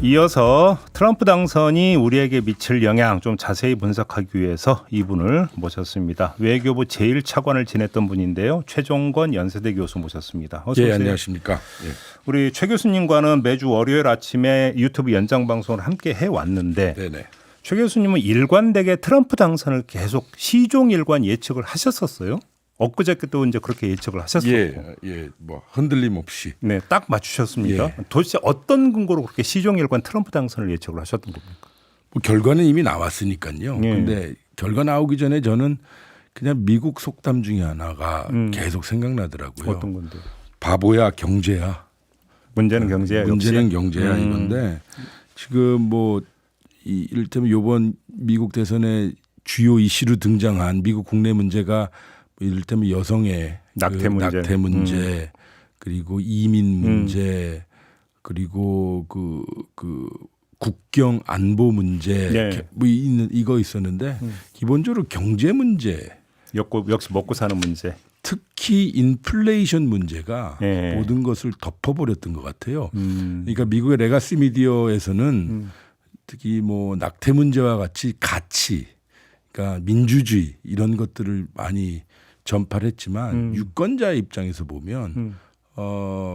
이어서 트럼프 당선이 우리에게 미칠 영향 좀 자세히 분석하기 위해서 이분을 모셨습니다. 외교부 제1차관을 지냈던 분인데요. 최종건 연세대 교수 모셨습니다. 어서 오세요. 예, 안녕하십니까. 예. 우리 최 교수님과는 매주 월요일 아침에 유튜브 연장 방송을 함께 해왔는데 네네. 최 교수님은 일관되게 트럼프 당선을 계속 시종일관 예측을 하셨었어요. 엊그저께도 이제 그렇게 예측을 하셨었고. 예, 뭐 흔들림 없이. 네, 딱 맞추셨습니까? 예. 도대체 어떤 근거로 그렇게 시종일관 트럼프 당선을 예측을 하셨던 겁니까? 뭐 결과는 이미 나왔으니까요. 예. 근데 결과 나오기 전에 저는 그냥 미국 속담 중에 하나가 계속 생각나더라고요. 어떤 건데? 바보야 경제야. 문제는 경제야. 문제는 역시. 경제야 이건데 지금 뭐 이를테면 이번 미국 대선에 주요 이슈로 등장한 미국 국내 문제가 이를테면 여성의 낙태 문제, 낙태 문제 그리고 이민 문제 그리고 그 국경 안보 문제 네. 뭐 이거 있었는데 기본적으로 경제 문제 역시 먹고 사는 문제. 특히 인플레이션 문제가 네. 모든 것을 덮어버렸던 것 같아요. 그러니까 미국의 레가시 미디어에서는 특히 뭐 낙태 문제와 같이 가치, 그러니까 민주주의 이런 것들을 많이 전파를 했지만 유권자의 입장에서 보면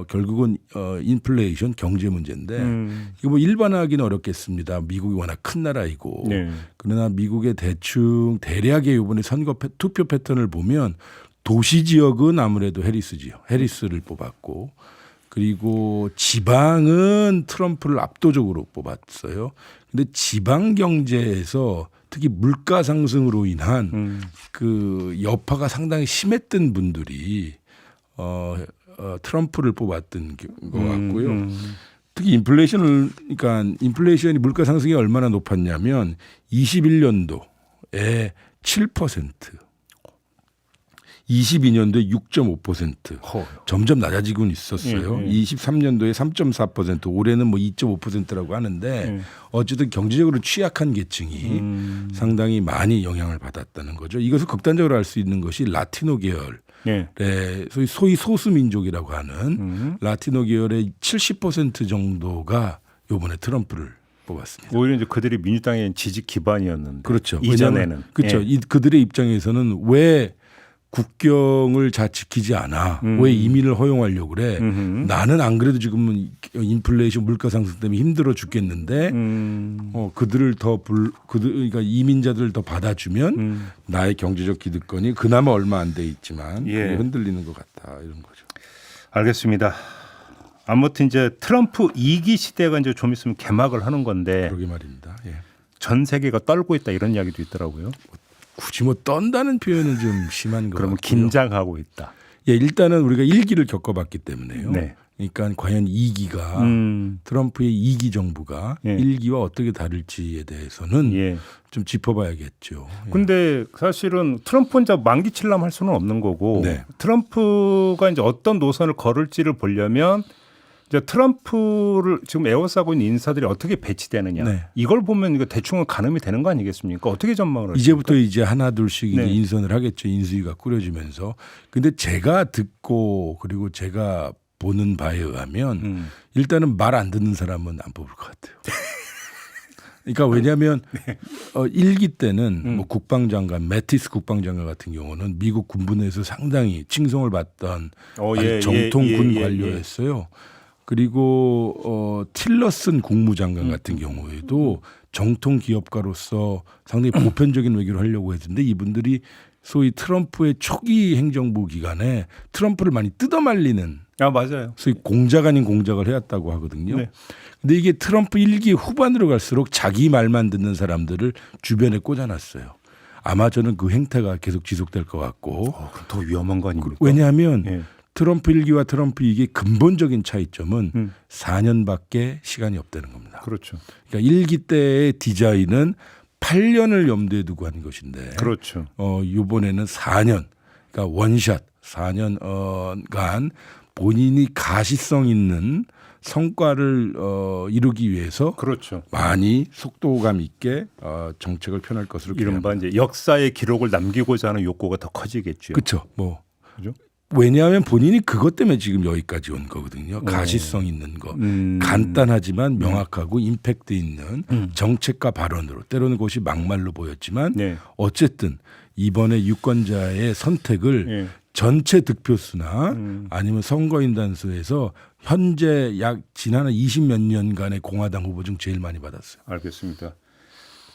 결국은 인플레이션 경제 문제인데 이거 뭐 일반화하기는 어렵겠습니다. 미국이 워낙 큰 나라이고 네. 그러나 미국의 대충 대략의 이번에 선거 투표 패턴을 보면 도시 지역은 아무래도 해리스를 뽑았고 그리고 지방은 트럼프를 압도적으로 뽑았어요. 근데 지방 경제에서 특히 물가 상승으로 인한 그 여파가 상당히 심했던 분들이 트럼프를 뽑았던 것 같고요. 특히 인플레이션이 물가 상승이 얼마나 높았냐면 21년도에 7%, 22년도에 6.5% 점점 낮아지고는 있었어요. 23년도에 3.4%, 올해는 뭐 2.5%라고 하는데 어쨌든 경제적으로 취약한 계층이 상당히 많이 영향을 받았다는 거죠. 이것을 극단적으로 알 수 있는 것이 라티노 계열. 네. 소위 소수민족이라고 하는 라티노 계열의 70% 정도가 이번에 트럼프를 뽑았습니다. 오히려 이제 그들이 민주당의 지지 기반이었는데. 그렇죠. 이전에는. 그렇죠. 예. 그들의 입장에서는 왜 국경을 잘 지키지 않아? 왜 이민을 허용하려고 그래? 나는 안 그래도 지금은 인플레이션 물가 상승 때문에 힘들어 죽겠는데 그들을 그러니까 이민자들을 더 받아주면 나의 경제적 기득권이 그나마 얼마 안 돼 있지만 예. 흔들리는 것 같아 이런 거죠. 알겠습니다. 아무튼 이제 트럼프 2기 시대가 이제 좀 있으면 개막을 하는 건데 그러게 말입니다. 예. 전 세계가 떨고 있다 이런 이야기도 있더라고요. 굳이 뭐 떤다는 표현은 좀 심한 것 그러면 같고요. 긴장하고 있다. 예, 일단은 우리가 1기를 겪어봤기 때문에요. 네. 그러니까 과연 2기가 트럼프의 2기 정부가 예. 1기와 어떻게 다를지에 대해서는 예. 좀 짚어봐야겠죠. 예. 근데 사실은 트럼프 혼자 만기칠람 할 수는 없는 거고 네. 트럼프가 이제 어떤 노선을 걸을지를 보려면 이제 트럼프를 지금 에워싸고 있는 인사들이 어떻게 배치되느냐 네. 이걸 보면 이거 대충은 가늠이 되는 거 아니겠습니까? 어떻게 전망을 하십니까? 이제부터 이제 하나 둘씩 네. 이제 인선을 하겠죠. 인수위가 꾸려지면서. 근데 제가 듣고 그리고 제가 보는 바에 의하면 일단은 말 안 듣는 사람은 안 뽑을 것 같아요. 그러니까 왜냐하면 1기 때는 뭐 국방장관, 매티스 국방장관 같은 경우는 미국 군부 내에서 상당히 칭송을 받던 아주 정통 군 관료였어요. 그리고 틸러슨 국무장관 같은 경우에도 정통 기업가로서 상당히 보편적인 외교를 하려고 했는데 이분들이 소위 트럼프의 초기 행정부 기간에 트럼프를 많이 뜯어말리는 맞아요. 소위 공작 아닌 공작을 해왔다고 하거든요. 네. 근데 이게 트럼프 1기 후반으로 갈수록 자기 말만 듣는 사람들을 주변에 꽂아놨어요. 아마 저는 그 행태가 계속 지속될 것 같고. 그럼 더 위험한 거 아닙니까? 왜냐하면 예. 트럼프 1기와 트럼프 2기의 근본적인 차이점은 4년밖에 시간이 없다는 겁니다. 그렇죠. 그러니까 1기 때의 디자인은 8년을 염두에 두고 한 것인데 그렇죠. 이번에는 4년, 그러니까 원샷 4년간 본인이 가시성 있는 성과를 이루기 위해서 그렇죠. 많이 속도감 있게 정책을 펴날 것으로 이른바 기대합니다. 이제 역사의 기록을 남기고자 하는 욕구가 더 커지겠죠. 그렇죠. 뭐 그죠? 왜냐하면 본인이 그것 때문에 지금 여기까지 온 거거든요. 가시성 있는 거, 간단하지만 명확하고 임팩트 있는 정책과 발언으로 때로는 그것이 막말로 보였지만 네. 어쨌든 이번에 유권자의 선택을 네. 전체 득표수나 아니면 선거인단 수에서 현재 약 지난 20몇 년간의 공화당 후보 중 제일 많이 받았어요. 알겠습니다.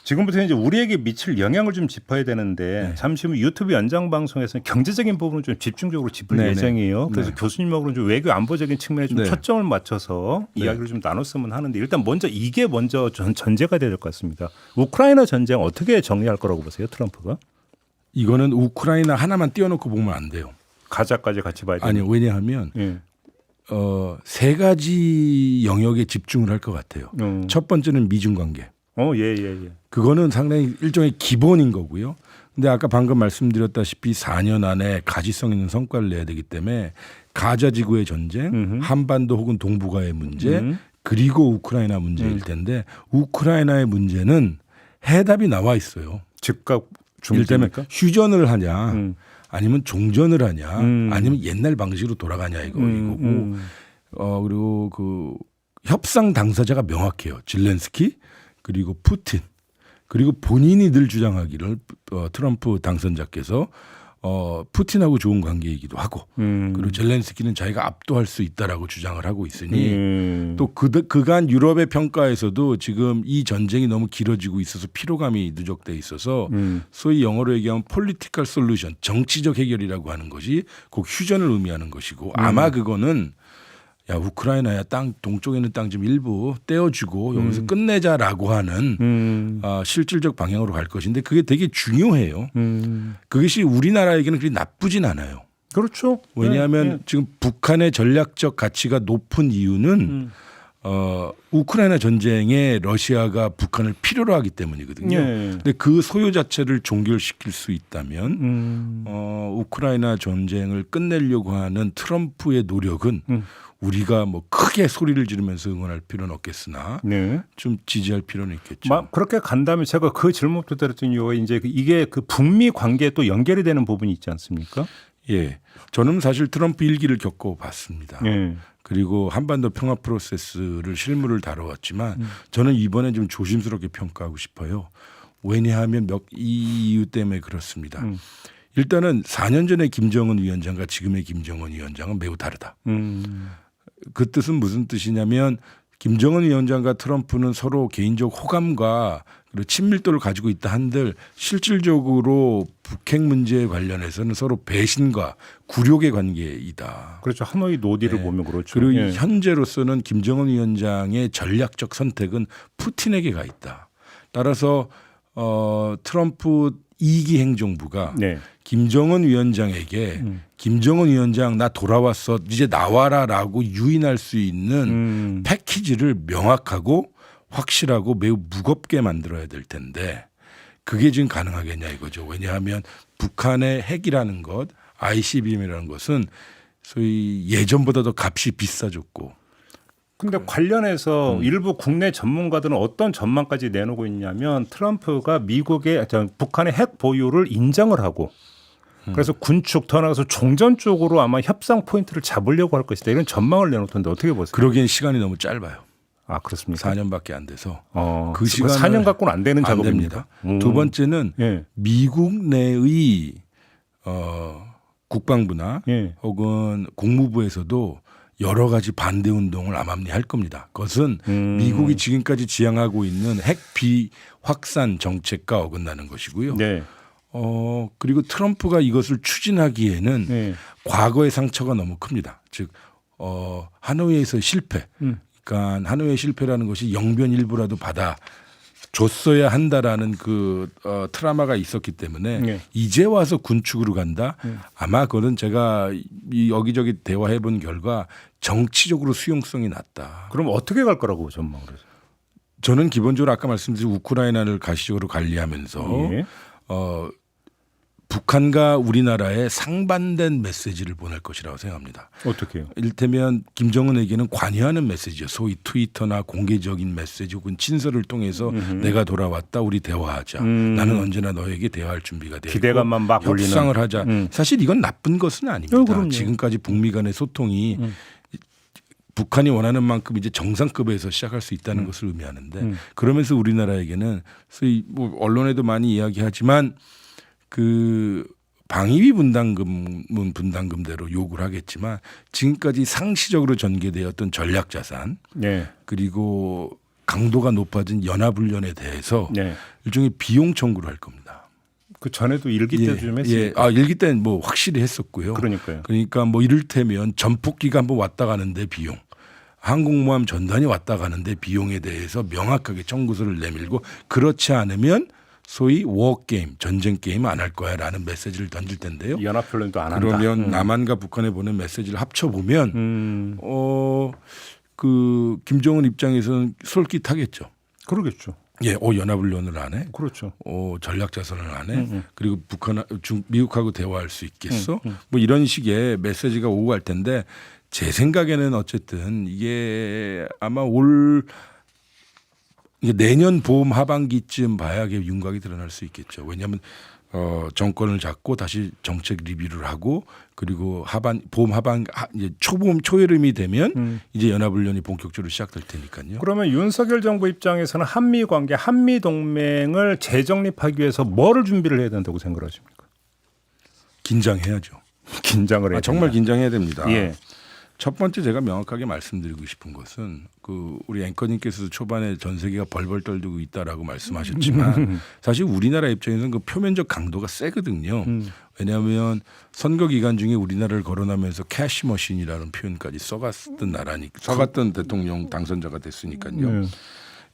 지금부터 이제 우리에게 미칠 영향을 좀 짚어야 되는데 잠시 후 유튜브 연장 방송에서는 경제적인 부분을 좀 집중적으로 짚을 네네. 예정이에요. 그래서 교수님하고는 좀 외교 안보적인 측면에 좀 네. 초점을 맞춰서 이야기를 좀 나눴으면 하는데 일단 먼저 이게 먼저 전제가 돼야 될 것 같습니다. 우크라이나 전쟁 어떻게 정리할 거라고 보세요, 트럼프가? 이거는 우크라이나 하나만 띄워놓고 보면 안 돼요. 가자까지 같이 봐야 돼요. 아니요. 왜냐하면 예. 세 가지 영역에 집중을 할 것 같아요. 첫 번째는 미중 관계. 예. 그거는 상당히 일종의 기본인 거고요. 근데 아까 방금 말씀드렸다시피 4년 안에 가지성 있는 성과를 내야 되기 때문에 가자 지구의 전쟁, 한반도 혹은 동북아의 문제, 그리고 우크라이나 문제일 텐데 우크라이나의 문제는 해답이 나와 있어요. 즉각 이를테면 중지입니까? 휴전을 하냐 아니면 종전을 하냐 아니면 옛날 방식으로 돌아가냐 이거고 그리고 그 협상 당사자가 명확해요. zelensky 그리고 푸틴 그리고 본인이 늘 주장하기를 트럼프 당선자께서 푸틴하고 좋은 관계이기도 하고 그리고 젤렌스키는 자기가 압도할 수 있다라고 주장을 하고 있으니 또 그간 유럽의 평가에서도 지금 이 전쟁이 너무 길어지고 있어서 피로감이 누적돼 있어서 소위 영어로 얘기하면 political solution 정치적 해결이라고 하는 것이 곧 휴전을 의미하는 것이고 아마 그거는 야 우크라이나야 땅 동쪽에 있는 땅 좀 일부 떼어주고 여기서 끝내자라고 하는 실질적 방향으로 갈 것인데 그게 되게 중요해요. 그것이 우리나라에게는 그리 나쁘진 않아요. 그렇죠. 왜냐하면 지금 북한의 전략적 가치가 높은 이유는 우크라이나 전쟁에 러시아가 북한을 필요로 하기 때문이거든요. 근데 그 소요 자체를 종결시킬 수 있다면 우크라이나 전쟁을 끝내려고 하는 트럼프의 노력은 우리가 뭐 크게 소리를 지르면서 응원할 필요는 없겠으나 좀 지지할 필요는 있겠죠. 그렇게 간다면 제가 그 질문부터 드렸던 이유가 이제 이게 그 북미 관계에 또 연결이 되는 부분이 있지 않습니까? 예, 저는 사실 트럼프 일기를 겪어봤습니다. 그리고 한반도 평화 프로세스를 실무를 다뤄왔지만 저는 이번에 좀 조심스럽게 평가하고 싶어요. 왜냐하면 이 이유 때문에 그렇습니다. 일단은 4년 전의 김정은 위원장과 지금의 김정은 위원장은 매우 다르다. 그 뜻은 무슨 뜻이냐면 김정은 위원장과 트럼프는 서로 개인적 호감과 그리고 친밀도를 가지고 있다 한들 실질적으로 북핵 문제에 관련해서는 서로 배신과 굴욕의 관계이다. 그렇죠. 하노이 노딜을 보면 그렇죠. 그리고 현재로서는 김정은 위원장의 전략적 선택은 푸틴에게 가 있다. 따라서 트럼프 2기 행정부가 김정은 위원장에게 김정은 위원장 나 돌아왔어 이제 나와라라고 유인할 수 있는 패키지를 명확하고 확실하고 매우 무겁게 만들어야 될 텐데 그게 지금 가능하겠냐 이거죠. 왜냐하면 북한의 핵이라는 것 ICBM이라는 것은 소위 예전보다 더 값이 비싸졌고 근데 관련해서 일부 국내 전문가들은 어떤 전망까지 내놓고 있냐면 트럼프가 북한의 핵 보유를 인정을 하고 그래서 군축 더 나가서 종전 쪽으로 아마 협상 포인트를 잡으려고 할 것이다. 이런 전망을 내놓던데 어떻게 보세요? 그러기엔 시간이 너무 짧아요. 아 그렇습니까? 4년밖에 안 돼서 그 시간 4년 갖고는 안 되는 작업입니다. 두 번째는 미국 내의 국방부나 혹은 국무부에서도 여러 가지 반대 운동을 암암리 할 겁니다. 그것은 미국이 지금까지 지향하고 있는 핵 비확산 정책과 어긋나는 것이고요. 그리고 트럼프가 이것을 추진하기에는 과거의 상처가 너무 큽니다. 즉 하노이에서 실패. 그러니까 하노이의 실패라는 것이 영변 일부라도 받아 줬어야 한다라는 그 트라우마가 있었기 때문에 이제 와서 군축으로 간다. 아마 그거는 제가 여기저기 대화해 본 결과 정치적으로 수용성이 낮다. 그럼 어떻게 갈 거라고 전망을 해요? 저는 기본적으로 아까 말씀드린 우크라이나를 가시적으로 관리하면서 북한과 우리나라에 상반된 메시지를 보낼 것이라고 생각합니다. 어떻게요? 이를테면 김정은에게는 관여하는 메시지요. 소위 트위터나 공개적인 메시지 혹은 친서를 통해서 내가 돌아왔다. 우리 대화하자. 나는 언제나 너에게 대화할 준비가 되어 있고 기대감만 막 올리는. 협상을 하자. 사실 이건 나쁜 것은 아닙니다. 그럼요. 지금까지 북미 간의 소통이 북한이 원하는 만큼 이제 정상급에서 시작할 수 있다는 것을 의미하는데 그러면서 우리나라에게는 소위 뭐 언론에도 많이 이야기하지만 그 방위비 분담금은 분담금대로 요구를 하겠지만 지금까지 상시적으로 전개되었던 전략 자산 네. 그리고 강도가 높아진 연합훈련에 대해서 네. 일종의 비용 청구를 할 겁니다. 그 전에도 일기 때도 좀 했어요. 예. 아, 일기 때는 뭐 확실히 했었고요. 그러니까요. 그러니까 뭐 이를테면 전폭기가 한번 왔다 가는데 비용, 항공모함 전단이 왔다 가는데 비용에 대해서 명확하게 청구서를 내밀고 그렇지 않으면 소위 워게임, 전쟁 게임 안 할 거야라는 메시지를 던질 텐데요. 연합훈련도 안 한다. 그러면 남한과 북한에 보낸 메시지를 합쳐 보면 그 김정은 입장에서는 솔깃하겠죠. 그러겠죠. 예, 연합훈련을 안 해. 그렇죠. 전략 자산을 안 해. 그리고 미국하고 대화할 수 있겠어. 뭐 이런 식의 메시지가 오고 갈 텐데 제 생각에는 어쨌든 이게 아마 이게 내년 봄 하반기쯤 봐야 윤곽이 드러날 수 있겠죠. 왜냐하면 정권을 잡고 다시 정책 리뷰를 하고 그리고 이제 초봄 초여름이 되면 이제 연합훈련이 본격적으로 시작될 테니까요. 그러면 윤석열 정부 입장에서는 한미 관계, 한미 동맹을 재정립하기 위해서 뭐를 준비를 해야 된다고 생각하십니까? 긴장해야죠. 긴장을 해야 정말 된다. 긴장해야 됩니다. 예. 첫 번째 제가 명확하게 말씀드리고 싶은 것은 그 우리 앵커님께서도 초반에 전 세계가 벌벌 떨고 있다라고 말씀하셨지만 사실 우리나라 입장에서는 그 표면적 강도가 세거든요. 왜냐하면 선거 기간 중에 우리나라를 거론하면서 캐시머신이라는 표현까지 써갔던 대통령 당선자가 됐으니까요.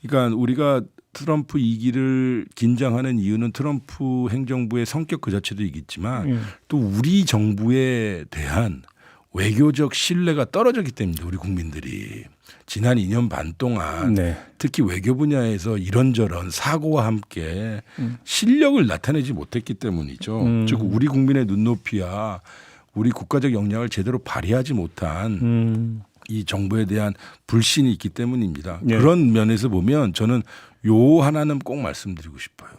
그러니까 우리가 트럼프 2기를 긴장하는 이유는 트럼프 행정부의 성격 그 자체도 있겠지만 또 우리 정부에 대한 외교적 신뢰가 떨어졌기 때문에 우리 국민들이 지난 2년 반 동안 특히 외교 분야에서 이런저런 사고와 함께 실력을 나타내지 못했기 때문이죠. 즉 우리 국민의 눈높이야 우리 국가적 역량을 제대로 발휘하지 못한 이 정부에 대한 불신이 있기 때문입니다. 그런 면에서 보면 저는 요 하나는 꼭 말씀드리고 싶어요.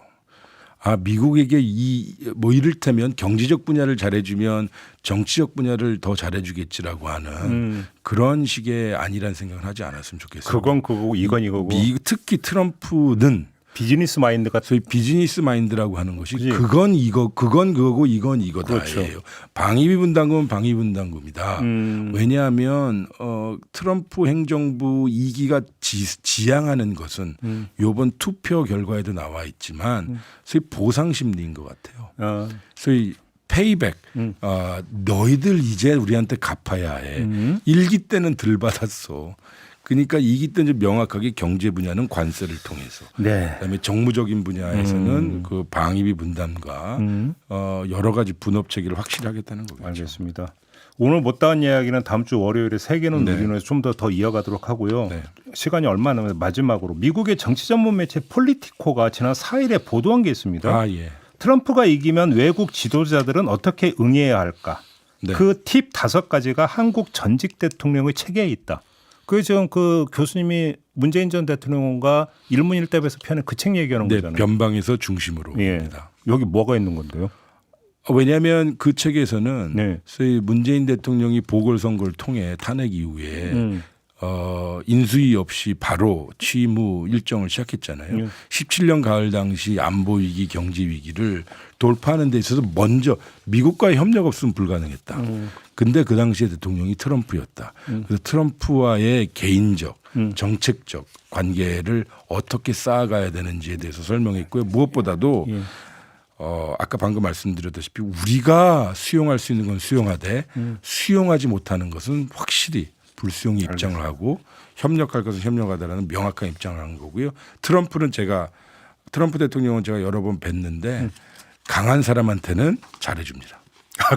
미국에게 이를테면 경제적 분야를 잘해주면 정치적 분야를 더 잘해주겠지라고 하는 그런 식의 아니란 생각을 하지 않았으면 좋겠어요. 그건 그거고 이건 이거고. 특히 트럼프는 비즈니스 마인드가 소위 비즈니스 마인드라고 하는 것이 그건 그거고 이건 이거다예요. 그렇죠. 방위비 분담금은 방위비 분담금이다. 왜냐하면 트럼프 행정부 2기가 지향하는 것은 이번 투표 결과에도 나와 있지만 소위 보상 심리인 것 같아요. 소위 페이백, 너희들 이제 우리한테 갚아야 해. 1기 때는 덜 받았어. 그러니까 2기 때는 명확하게 경제 분야는 관세를 통해서, 그다음에 정무적인 분야에서는 그 방위비 분담과 여러 가지 분업 체계를 확실히 하겠다는 거겠죠. 알겠습니다. 오늘 못다한 이야기는 다음 주 월요일에 세계는 누리노에서 좀 더 이어가도록 하고요. 시간이 얼마 안 남아서 마지막으로 미국의 정치 전문 매체 폴리티코가 지난 4일에 보도한 게 있습니다. 트럼프가 이기면 외국 지도자들은 어떻게 응해야 할까? 그 팁 5가지가 한국 전직 대통령의 체계에 있다. 그게 지금 그 교수님이 문재인 전 대통령과 일문일답에서 펴낸 그 책 얘기하는 거잖아요. 변방에서 중심으로 봅니다. 여기 뭐가 있는 건데요? 왜냐하면 그 책에서는 소위 문재인 대통령이 보궐선거를 통해 탄핵 이후에 인수위 없이 바로 취임 후 일정을 시작했잖아요. 17년 가을 당시 안보 위기, 경제 위기를 돌파하는 데 있어서 먼저 미국과의 협력 없으면 불가능했다. 근데 그 당시에 대통령이 트럼프였다. 그래서 트럼프와의 개인적, 정책적 관계를 어떻게 쌓아가야 되는지에 대해서 설명했고요. 무엇보다도 아까 방금 말씀드렸다시피 우리가 수용할 수 있는 건 수용하되 수용하지 못하는 것은 확실히 불수용의 입장을 하고 협력할 것은 협력하다라는 명확한 입장을 하는 거고요. 트럼프 대통령은 제가 여러 번 뵀는데 강한 사람한테는 잘해줍니다.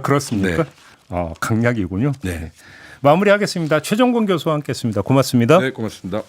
그렇습니까? 강약이군요. 마무리하겠습니다. 최종권 교수와 함께했습니다. 고맙습니다. 네, 고맙습니다.